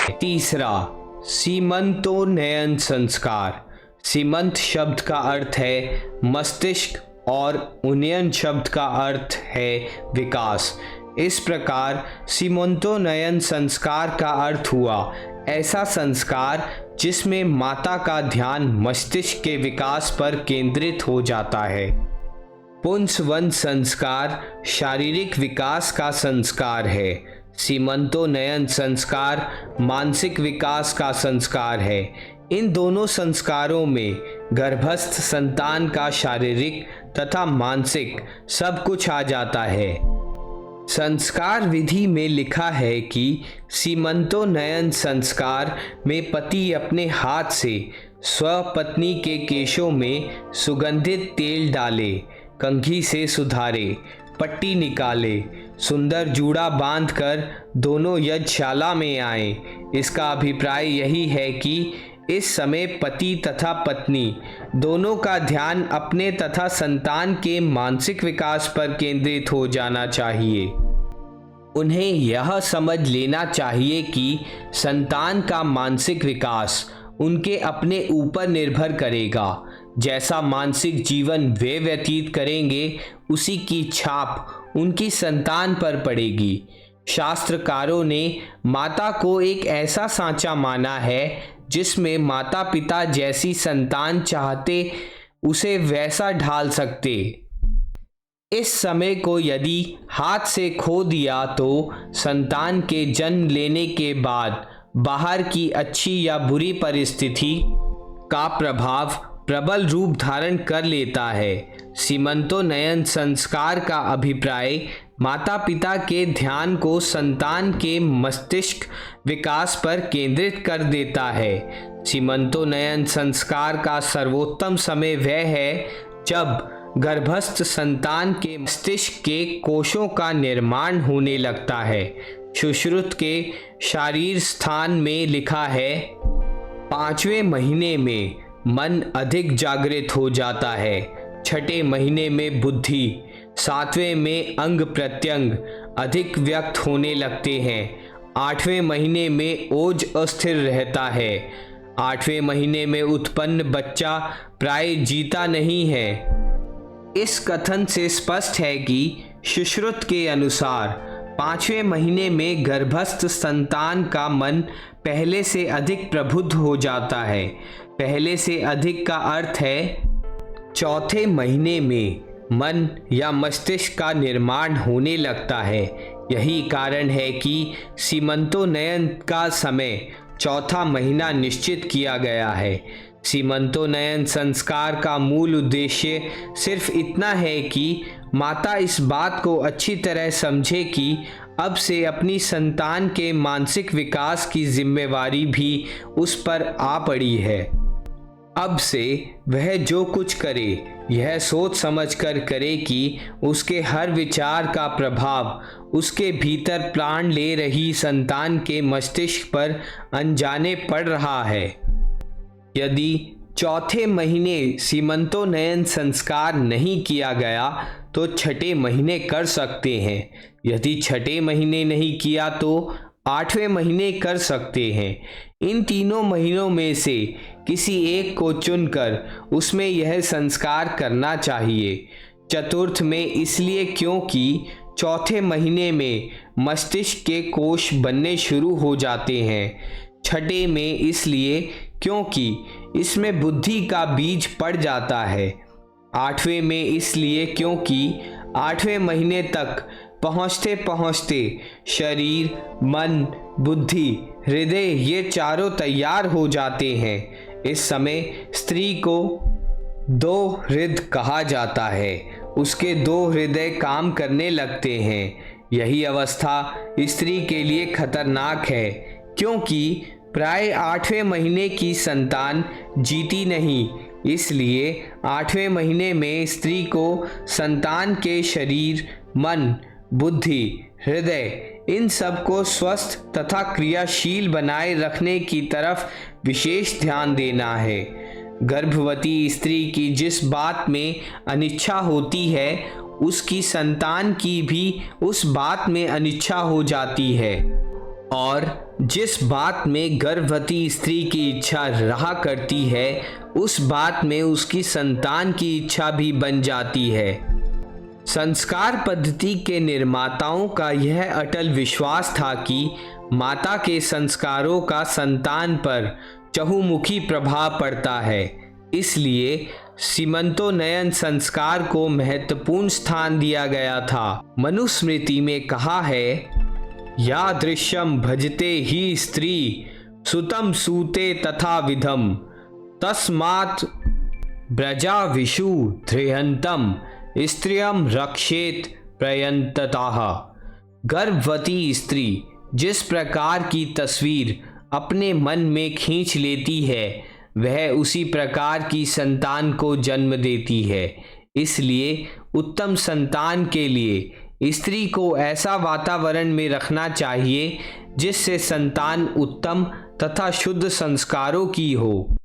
तीसरा, सीमंतोन्नयन संस्कार। सीमंत शब्द का अर्थ है मस्तिष्क और उन्नयन शब्द का अर्थ है विकास। इस प्रकार सीमंतोन्नयन संस्कार का अर्थ हुआ ऐसा संस्कार जिसमें माता का ध्यान मस्तिष्क के विकास पर केंद्रित हो जाता है। पुंसवन संस्कार शारीरिक विकास का संस्कार है। सीमंतोन्नयन संस्कार मानसिक विकास का संस्कार है। इन दोनों संस्कारों में गर्भस्थ संतान का शारीरिक तथा मानसिक सब कुछ आ जाता है। संस्कार विधि में लिखा है कि सीमंतोन्नयन संस्कार में पति अपने हाथ से स्वपत्नी के केशों में सुगंधित तेल डाले, कंघी से सुधारे, पट्टी निकाले, सुंदर जूड़ा बांधकर दोनों यज्ञशाला में आए। इसका अभिप्राय यही है कि इस समय पति तथा पत्नी दोनों का ध्यान अपने तथा संतान के मानसिक विकास पर केंद्रित हो जाना चाहिए। उन्हें यह समझ लेना चाहिए कि संतान का मानसिक विकास उनके अपने ऊपर निर्भर करेगा। जैसा मानसिक जीवन वे व्यतीत करेंगे उसी की छाप उनकी संतान पर पड़ेगी। शास्त्रकारों ने माता को एक ऐसा सांचा माना है जिसमें माता पिता जैसी संतान चाहते उसे वैसा ढाल सकते। इस समय को यदि हाथ से खो दिया तो संतान के जन्म लेने के बाद बाहर की अच्छी या बुरी परिस्थिति का प्रभाव प्रबल रूप धारण कर लेता है। सीमंतोन्नयन संस्कार का अभिप्राय माता पिता के ध्यान को संतान के मस्तिष्क विकास पर केंद्रित कर देता है। सीमंतोन्नयन संस्कार का सर्वोत्तम समय वह है जब गर्भस्थ संतान के मस्तिष्क के कोशों का निर्माण होने लगता है। सुश्रुत के शारीर स्थान में लिखा है, 5वें महीने में मन अधिक जागृत हो जाता है, 6ठे महीने में बुद्धि, 7वें में अंग प्रत्यंग अधिक व्यक्त होने लगते हैं, 8वें महीने में ओज अस्थिर रहता है, 8वें महीने में उत्पन्न बच्चा प्राय जीता नहीं है। इस कथन से स्पष्ट है कि सुश्रुत के अनुसार 5वें महीने में गर्भस्थ संतान का मन पहले से अधिक प्रबुद्ध हो जाता है। पहले से अधिक का अर्थ है 4थे महीने में मन या मस्तिष्क का निर्माण होने लगता है। यही कारण है कि सीमंतोन्नयन का समय 4था महीना निश्चित किया गया है। सीमंतोन्नयन संस्कार का मूल उद्देश्य सिर्फ इतना है कि माता इस बात को अच्छी तरह समझे कि अब से अपनी संतान के मानसिक विकास की जिम्मेवारी भी उस पर आ पड़ी है। अब से वह जो कुछ करे यह सोच समझ कर करे कि उसके हर विचार का प्रभाव उसके भीतर प्राण ले रही संतान के मस्तिष्क पर अनजाने पड़ रहा है। यदि 4थे महीने सीमंतोन्नयन संस्कार नहीं किया गया तो 6ठे महीने कर सकते हैं। यदि 6ठे महीने नहीं किया तो 8वें महीने कर सकते हैं। इन तीनों महीनों में से किसी एक को चुनकर उसमें यह संस्कार करना चाहिए। चतुर्थ में इसलिए क्योंकि 4थे महीने में मस्तिष्क के कोश बनने शुरू हो जाते हैं। 6ठे में इसलिए क्योंकि इसमें बुद्धि का बीज पड़ जाता है। 8वें में इसलिए क्योंकि 8वें महीने तक पहुँचते पहुँचते शरीर, मन, बुद्धि, हृदय ये चारों तैयार हो जाते हैं। इस समय स्त्री को 2 हृदय कहा जाता है। उसके 2 हृदय काम करने लगते हैं। यही अवस्था स्त्री के लिए खतरनाक है क्योंकि प्राय 8वें महीने की संतान जीती नहीं। इसलिए 8वें महीने में स्त्री को संतान के शरीर, मन, बुद्धि, हृदय इन सब को स्वस्थ तथा क्रियाशील बनाए रखने की तरफ विशेष ध्यान देना है। गर्भवती स्त्री की जिस बात में अनिच्छा होती है उसकी संतान की भी उस बात में अनिच्छा हो जाती है और जिस बात में गर्भवती स्त्री की इच्छा रहा करती है उस बात में उसकी संतान की इच्छा भी बन जाती है। संस्कार पद्धति के निर्माताओं का यह अटल विश्वास था कि माता के संस्कारों का संतान पर चहुमुखी प्रभाव पड़ता है। इसलिए सीमंतोन्नयन संस्कार को महत्वपूर्ण स्थान दिया गया था। मनुस्मृति में कहा है, यादृश्यम भजते ही स्त्री सुतम सूते तथा विधम तस्मात् ब्रजाविषु ध्रियंतम स्त्रियम रक्षेत प्रयंततः। गर्भवती स्त्री जिस प्रकार की तस्वीर अपने मन में खींच लेती है वह उसी प्रकार की संतान को जन्म देती है। इसलिए उत्तम संतान के लिए स्त्री को ऐसा वातावरण में रखना चाहिए जिससे संतान उत्तम तथा शुद्ध संस्कारों की हो।